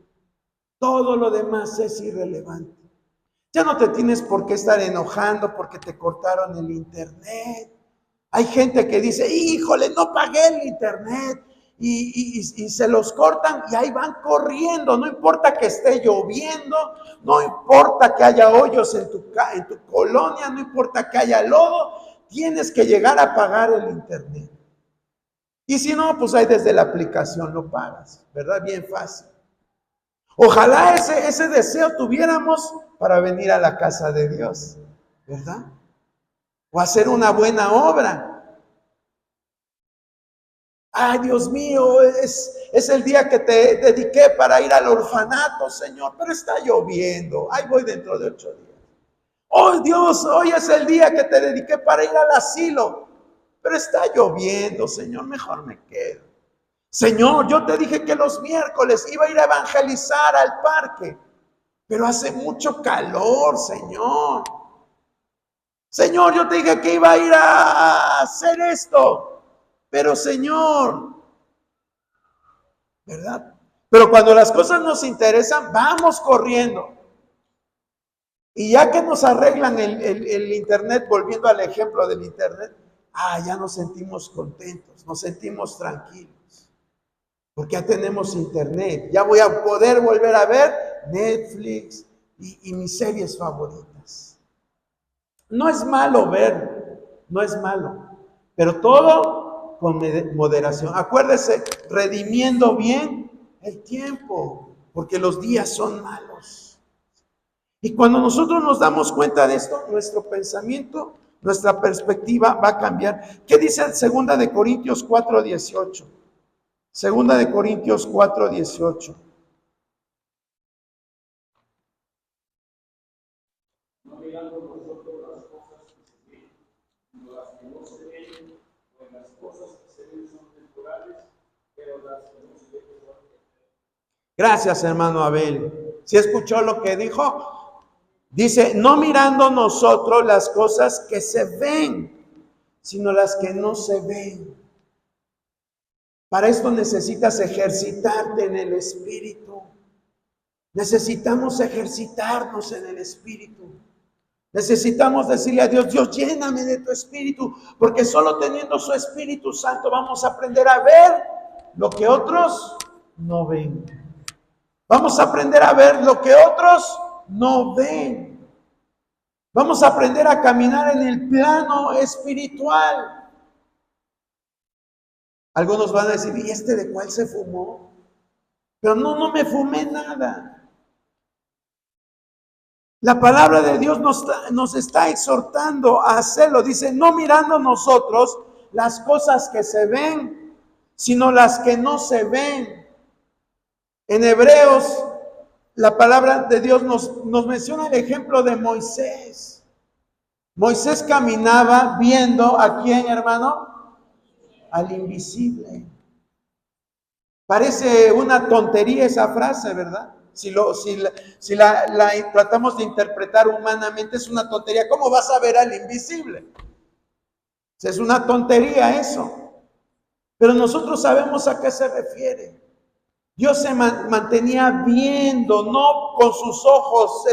Todo lo demás es irrelevante. Ya no te tienes por qué estar enojando porque te cortaron el internet. Hay gente que dice, híjole, no pagué el internet. Y se los cortan y ahí van corriendo. No importa que esté lloviendo, no importa que haya hoyos en tu colonia, no importa que haya lodo, tienes que llegar a pagar el internet. Y si no, pues ahí desde la aplicación lo pagas, ¿verdad? Bien fácil. Ojalá ese deseo tuviéramos para venir a la casa de Dios, ¿verdad? O hacer una buena obra. Ay, Dios mío, es el día que te dediqué para ir al orfanato, Señor, pero está lloviendo. Ahí voy dentro de 8 días. Oh, Dios, hoy es el día que te dediqué para ir al asilo, pero está lloviendo, Señor, mejor me quedo. Señor, yo te dije que los miércoles iba a ir a evangelizar al parque, pero hace mucho calor, Señor. Señor, yo te dije que iba a ir a hacer esto, pero Señor, ¿verdad? Pero cuando las cosas nos interesan, vamos corriendo. Y ya que nos arreglan el internet, volviendo al ejemplo del internet, ya nos sentimos contentos, nos sentimos tranquilos. Porque ya tenemos internet, ya voy a poder volver a ver Netflix y mis series favoritas. No es malo ver, no es malo, pero todo con moderación. Acuérdese, redimiendo bien el tiempo, porque los días son malos. Y cuando nosotros nos damos cuenta de esto, nuestro pensamiento, nuestra perspectiva va a cambiar. ¿Qué dice 2 de Corintios 4:18? 2 de Corintios 4:18. No mirando nosotros las cosas que se ven, sino las que no se ven, pues las cosas que se ven son temporales, pero las que no se ven son eternas. Gracias, hermano Abel. ¿Sí escuchó lo que dijo? Dice, no mirando nosotros las cosas que se ven, sino las que no se ven. Para esto necesitas ejercitarte en el Espíritu. Necesitamos ejercitarnos en el Espíritu. Necesitamos decirle a Dios, Dios, lléname de tu Espíritu, porque solo teniendo su Espíritu Santo vamos a aprender a ver lo que otros no ven. Vamos a aprender a ver lo que otros no ven. Vamos a aprender a caminar en el plano espiritual. Algunos van a decir, ¿y este de cuál se fumó? Pero no me fumé nada. La palabra de Dios nos está exhortando a hacerlo. Dice, no mirando nosotros las cosas que se ven, sino las que no se ven. En Hebreos, la palabra de Dios nos menciona el ejemplo de Moisés. Moisés caminaba viendo a quién, hermano, al invisible. Parece una tontería esa frase, ¿verdad? Si la tratamos de interpretar humanamente, es una tontería. ¿Cómo vas a ver al invisible? Es una tontería eso. Pero nosotros sabemos a qué se refiere. Dios se mantenía viendo, no con sus ojos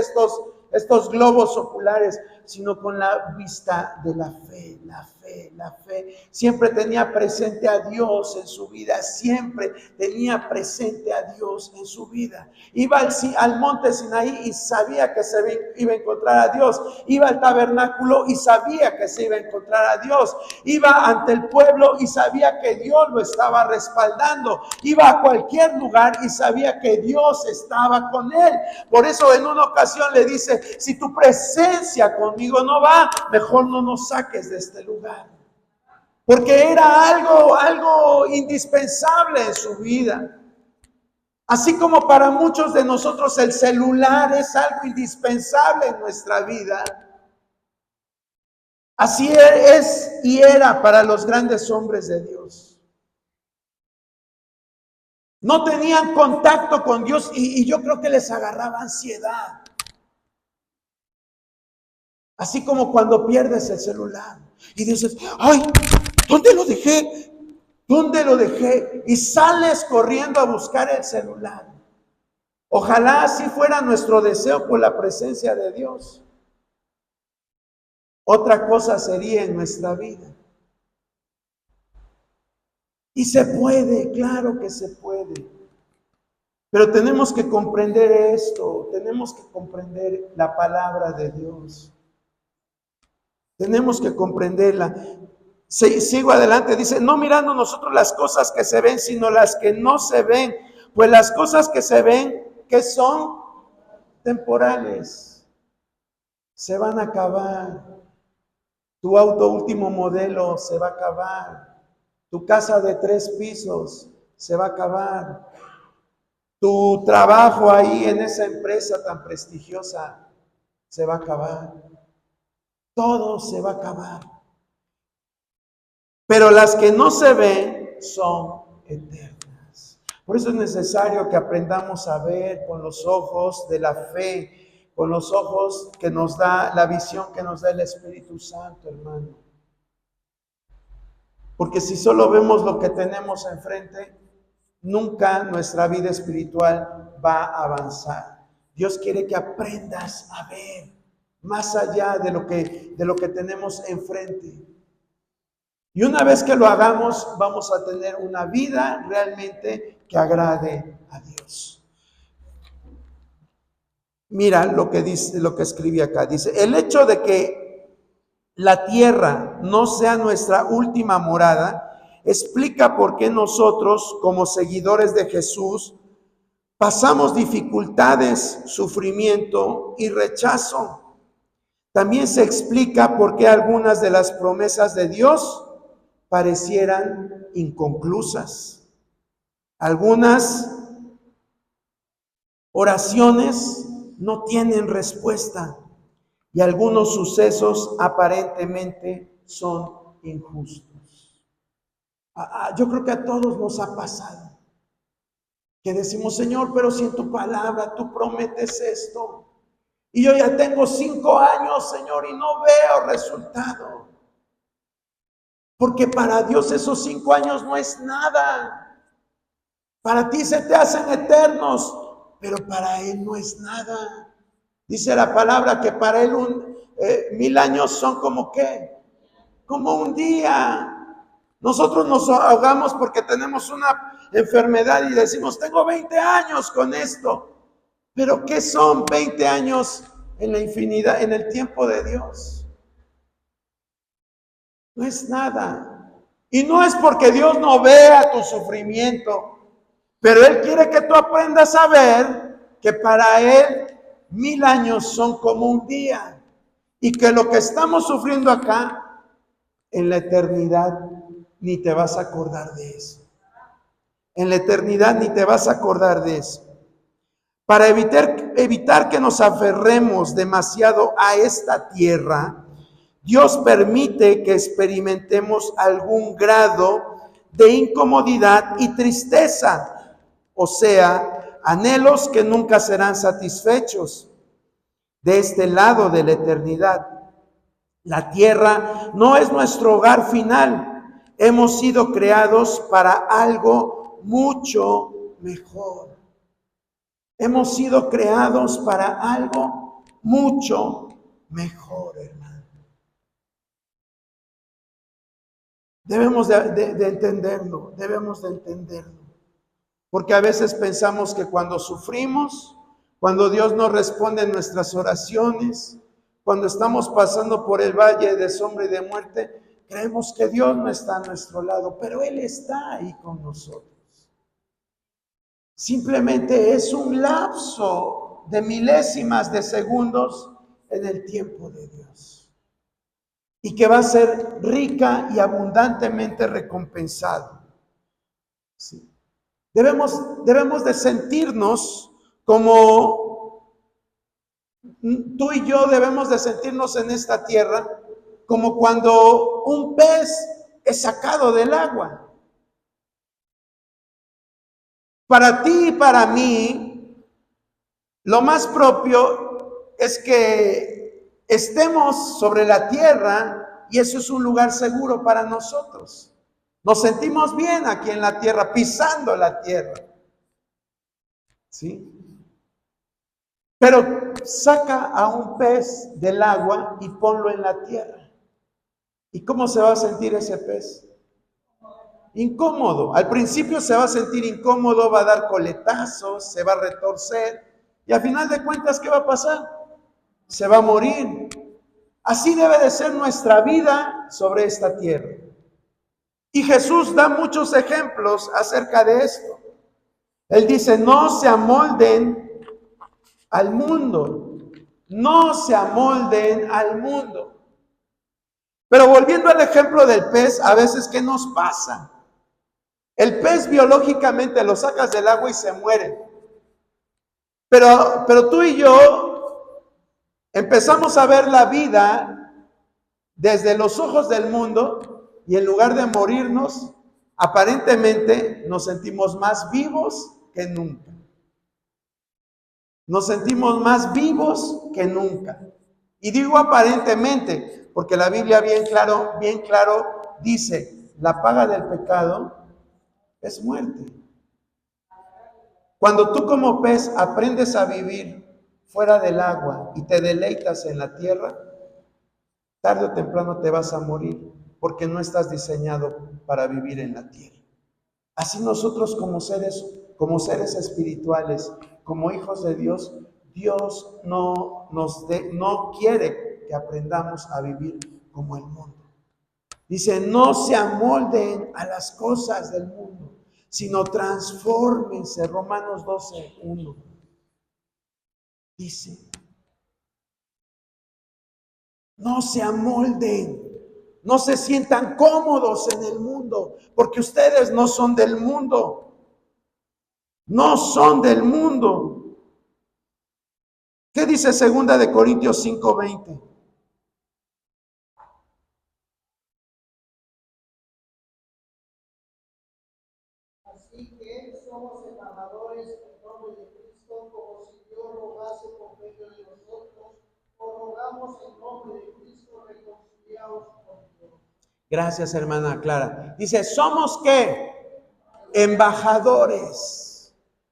estos globos oculares, sino con la vista de la fe, la fe, la fe. Siempre tenía presente a Dios en su vida, siempre tenía presente a Dios en su vida. Iba al monte Sinaí y sabía que se iba a encontrar a Dios. Iba al tabernáculo y sabía que se iba a encontrar a Dios. Iba ante el pueblo y sabía que Dios lo estaba respaldando. Iba a cualquier lugar y sabía que Dios estaba con él. Por eso en una ocasión le dice, si tu presencia conmigo no va, mejor no nos saques de este lugar. Porque era algo indispensable en su vida. Así como para muchos de nosotros el celular es algo indispensable en nuestra vida. Así es y era para los grandes hombres de Dios. No tenían contacto con Dios y yo creo que les agarraba ansiedad. Así como cuando pierdes el celular y dices, ay, ¿dónde lo dejé? ¿Dónde lo dejé? Y sales corriendo a buscar el celular. Ojalá así fuera nuestro deseo por la presencia de Dios. Otra cosa sería en nuestra vida. Y se puede, claro que se puede. Pero tenemos que comprender esto, tenemos que comprender la palabra de Dios. Tenemos que comprenderla. Sigo adelante, dice, no mirando nosotros las cosas que se ven, sino las que no se ven. Pues las cosas que se ven, que son temporales, se van a acabar. Tu auto último modelo se va a acabar. Tu casa de 3 pisos se va a acabar. Tu trabajo ahí en esa empresa tan prestigiosa se va a acabar. Todo se va a acabar. Pero las que no se ven son eternas. Por eso es necesario que aprendamos a ver con los ojos de la fe, con los ojos que nos da la visión que nos da el Espíritu Santo, hermano. Porque si solo vemos lo que tenemos enfrente, nunca nuestra vida espiritual va a avanzar. Dios quiere que aprendas a ver más allá de lo que tenemos enfrente. Y una vez que lo hagamos, vamos a tener una vida realmente que agrade a Dios. Mira lo que dice, lo que escribí acá. Dice, el hecho de que la tierra no sea nuestra última morada, explica por qué nosotros, como seguidores de Jesús, pasamos dificultades, sufrimiento y rechazo. También se explica por qué algunas de las promesas de Dios parecieran inconclusas. Algunas oraciones no tienen respuesta y algunos sucesos aparentemente son injustos. Yo creo que a todos nos ha pasado que decimos, Señor, pero si en tu palabra tú prometes esto y yo ya tengo 5 años, Señor, y no veo resultado. Porque para Dios esos 5 años no es nada. Para ti se te hacen eternos, pero para Él no es nada. Dice la palabra que para Él 1000 años son como ¿qué? Como un día. Nosotros nos ahogamos porque tenemos una enfermedad y decimos, tengo 20 años con esto. Pero ¿qué son 20 años en la infinidad, en el tiempo de Dios? No es nada. Y no es porque Dios no vea tu sufrimiento, pero Él quiere que tú aprendas a ver que para Él 1000 años son como un día. Y que lo que estamos sufriendo acá, en la eternidad, ni te vas a acordar de eso. En la eternidad ni te vas a acordar de eso. Para evitar que nos aferremos demasiado a esta tierra, Dios permite que experimentemos algún grado de incomodidad y tristeza, o sea, anhelos que nunca serán satisfechos. De este lado de la eternidad, la tierra no es nuestro hogar final. Hemos sido creados para algo mucho mejor. Hemos sido creados para algo mucho mejor, hermano. Debemos de entenderlo, debemos de entenderlo. Porque a veces pensamos que cuando sufrimos, cuando Dios no responde en nuestras oraciones, cuando estamos pasando por el valle de sombra y de muerte, creemos que Dios no está a nuestro lado, pero Él está ahí con nosotros. Simplemente es un lapso de milésimas de segundos en el tiempo de Dios. Y que va a ser rica y abundantemente recompensado. Sí. Debemos de sentirnos como tú y yo debemos de sentirnos en esta tierra como cuando un pez es sacado del agua. Para ti y para mí, lo más propio es que estemos sobre la tierra y eso es un lugar seguro para nosotros. Nos sentimos bien aquí en la tierra, pisando la tierra. ¿Sí? Pero saca a un pez del agua y ponlo en la tierra. ¿Y cómo se va a sentir ese pez? Incómodo. Al principio se va a sentir incómodo, va a dar coletazos, se va a retorcer. Y al final de cuentas, ¿qué va a pasar? Se va a morir. Así debe de ser nuestra vida sobre esta tierra. Y Jesús da muchos ejemplos acerca de esto. Él dice, no se amolden al mundo. No se amolden al mundo. Pero volviendo al ejemplo del pez, a veces, ¿qué nos pasa? El pez biológicamente lo sacas del agua y se muere. Pero tú y yo empezamos a ver la vida desde los ojos del mundo y en lugar de morirnos, Aparentemente nos sentimos más vivos que nunca. Nos sentimos más vivos que nunca. Y digo aparentemente, porque la Biblia bien claro dice, la paga del pecado es muerte. Cuando tú como pez aprendes a vivir fuera del agua y te deleitas en la tierra, tarde o temprano te vas a morir, porque no estás diseñado para vivir en la tierra. Así nosotros como seres espirituales, como hijos de Dios, Dios no quiere que aprendamos a vivir como el mundo. Dice, no se amolden a las cosas del mundo, sino transfórmense. Romanos 12:1. Dice, no se amolden. No se sientan cómodos en el mundo, porque ustedes no son del mundo. No son del mundo. ¿Qué dice 2 Corintios 5:20? Así que somos embajadores en nombre de Cristo, como si Dios rogase por medio de nosotros, o rogamos en nombre de Cristo, reconciliados con Dios. Gracias, hermana Clara. Dice, ¿somos qué? Embajadores.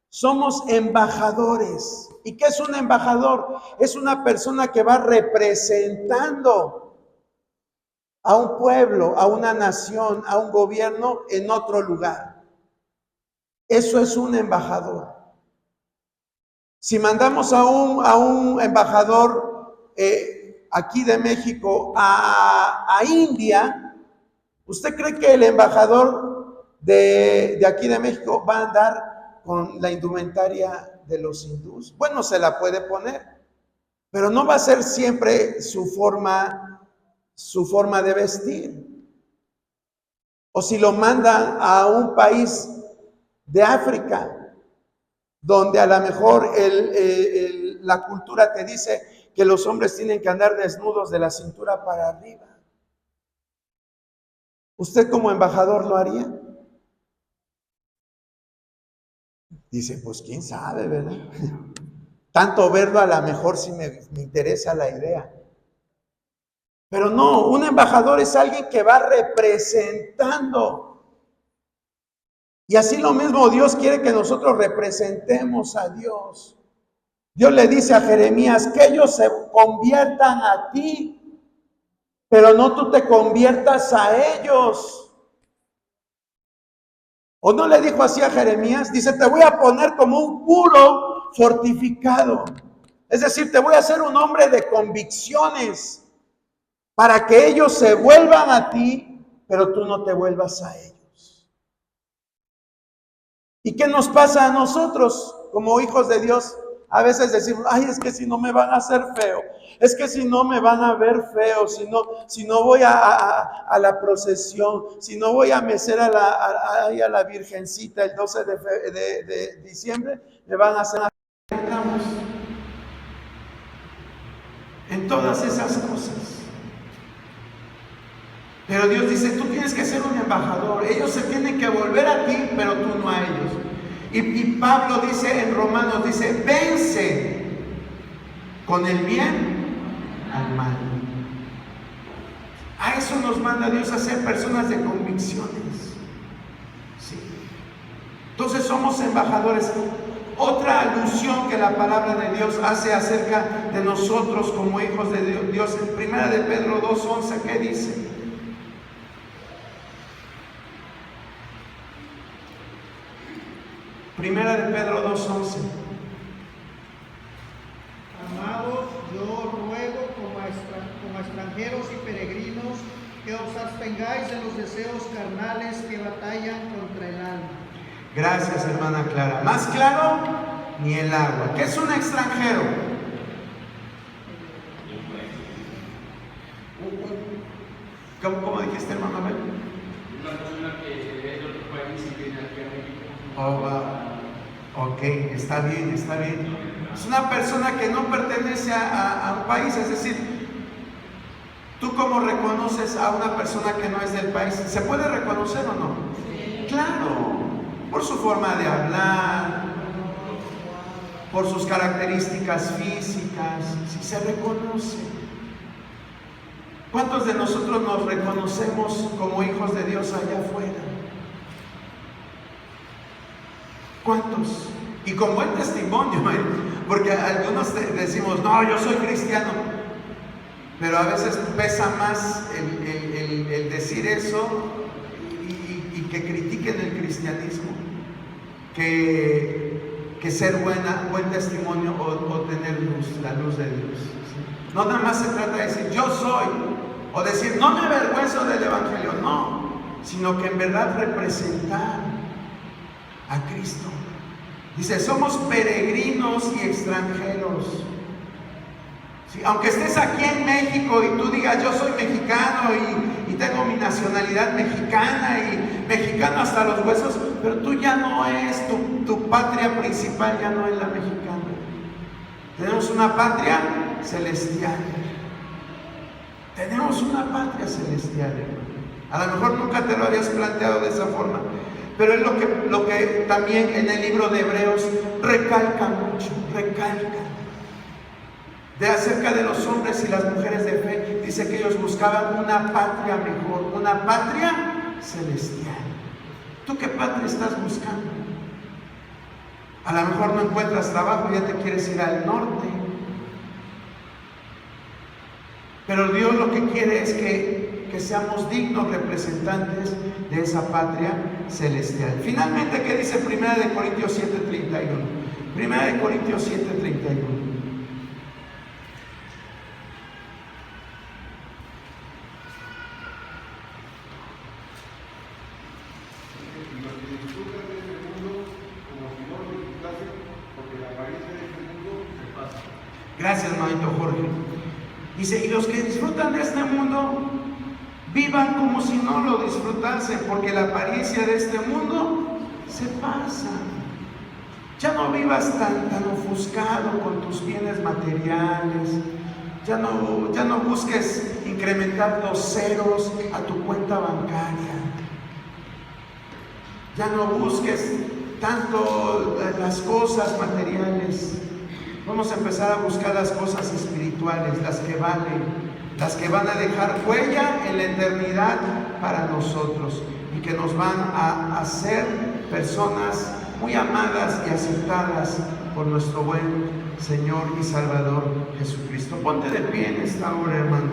Somos embajadores. ¿Y qué es un embajador? Es una persona que va representando a un pueblo, a una nación, a un gobierno en otro lugar. Eso es un embajador. Si mandamos a un embajador aquí de México a India, ¿usted cree que el embajador de aquí de México va a andar con la indumentaria de los hindús? Bueno, se la puede poner, pero no va a ser siempre su forma de vestir. O si lo mandan a un país de África, donde a lo mejor la cultura te dice que los hombres tienen que andar desnudos de la cintura para arriba. ¿Usted como embajador lo haría? Dice, pues quién sabe, ¿verdad? Tanto verlo, a lo mejor sí me interesa la idea. Pero no, un embajador es alguien que va representando. Y así lo mismo Dios quiere que nosotros representemos a Dios. Dios le dice a Jeremías que ellos se conviertan a ti, pero no tú te conviertas a ellos. ¿O no le dijo así a Jeremías? Dice, te voy a poner como un muro fortificado. Es decir, te voy a hacer un hombre de convicciones para que ellos se vuelvan a ti, pero tú no te vuelvas a ellos. ¿Y qué nos pasa a nosotros como hijos de Dios? A veces decimos, ay, es que si no me van a hacer feo, es que si no me van a ver feo, si no voy a la procesión, si no voy a mecer a la Virgencita el 12 de diciembre, me van a hacer. Estamos en todas esas cosas. Pero Dios dice, tú tienes que ser un embajador, ellos se tienen que volver a ti, pero tú no a ellos. Y Pablo dice en Romanos, dice, vence con el bien al mal. A eso nos manda Dios, a ser personas de convicciones. Sí. Entonces somos embajadores. Otra alusión que la palabra de Dios hace acerca de nosotros como hijos de Dios, en 1 de Pedro 2:11, ¿qué dice? Primera de Pedro 2:11. Amados, yo ruego como extranjeros y peregrinos que os abstengáis de los deseos carnales que batallan contra el alma. Gracias, hermana Clara. Más claro, ni el agua. ¿Qué es un extranjero? ¿Cómo dijiste, hermano Abel? Una persona que es de otro país y viene aquí a México. Oh, wow. Ok, está bien, está bien. Es una persona que no pertenece a un país, es decir, ¿tú cómo reconoces a una persona que no es del país? ¿Se puede reconocer o no? Claro, por su forma de hablar, por sus características físicas, si se reconoce. ¿Cuántos de nosotros nos reconocemos como hijos de Dios allá afuera? ¿Cuántos? Y con buen testimonio, porque algunos decimos, no, yo soy cristiano, pero a veces pesa más el decir eso y que critiquen el cristianismo que ser buen testimonio o tener luz, la luz de Dios. ¿Sí? No nada más se trata de decir yo soy, o decir no me avergüenzo del evangelio, no, sino que en verdad representar a Cristo. Dice, somos peregrinos y extranjeros. ¿Sí? Aunque estés aquí en México y tú digas yo soy mexicano y tengo mi nacionalidad mexicana y mexicano hasta los huesos, pero tú ya no es, tu patria principal ya no es la mexicana. Tenemos una patria celestial. Tenemos una patria celestial, hermano. A lo mejor nunca te lo habías planteado de esa forma, pero es lo que también en el libro de Hebreos recalca mucho, de acerca de los hombres y las mujeres de fe. Dice que ellos buscaban una patria mejor, una patria celestial. ¿Tú qué patria estás buscando? A lo mejor no encuentras trabajo, ya te quieres ir al norte. Pero Dios lo que quiere es que seamos dignos representantes de esa patria celestial. Finalmente, ¿qué dice 1 Corintios 7:31? 1 Corintios 7:31. Gracias, hermanito Jorge. Dice, y los que disfrutan de este mundo, vivan como si no lo disfrutasen, porque la apariencia de este mundo se pasa. Ya no vivas tan ofuscado con tus bienes materiales. Ya no busques incrementar los ceros a tu cuenta bancaria. Ya no busques tanto las cosas materiales. Vamos a empezar a buscar las cosas espirituales, las que valen, las que van a dejar huella en la eternidad para nosotros y que nos van a hacer personas muy amadas y aceptadas por nuestro buen Señor y Salvador Jesucristo. Ponte de pie en esta hora, hermano.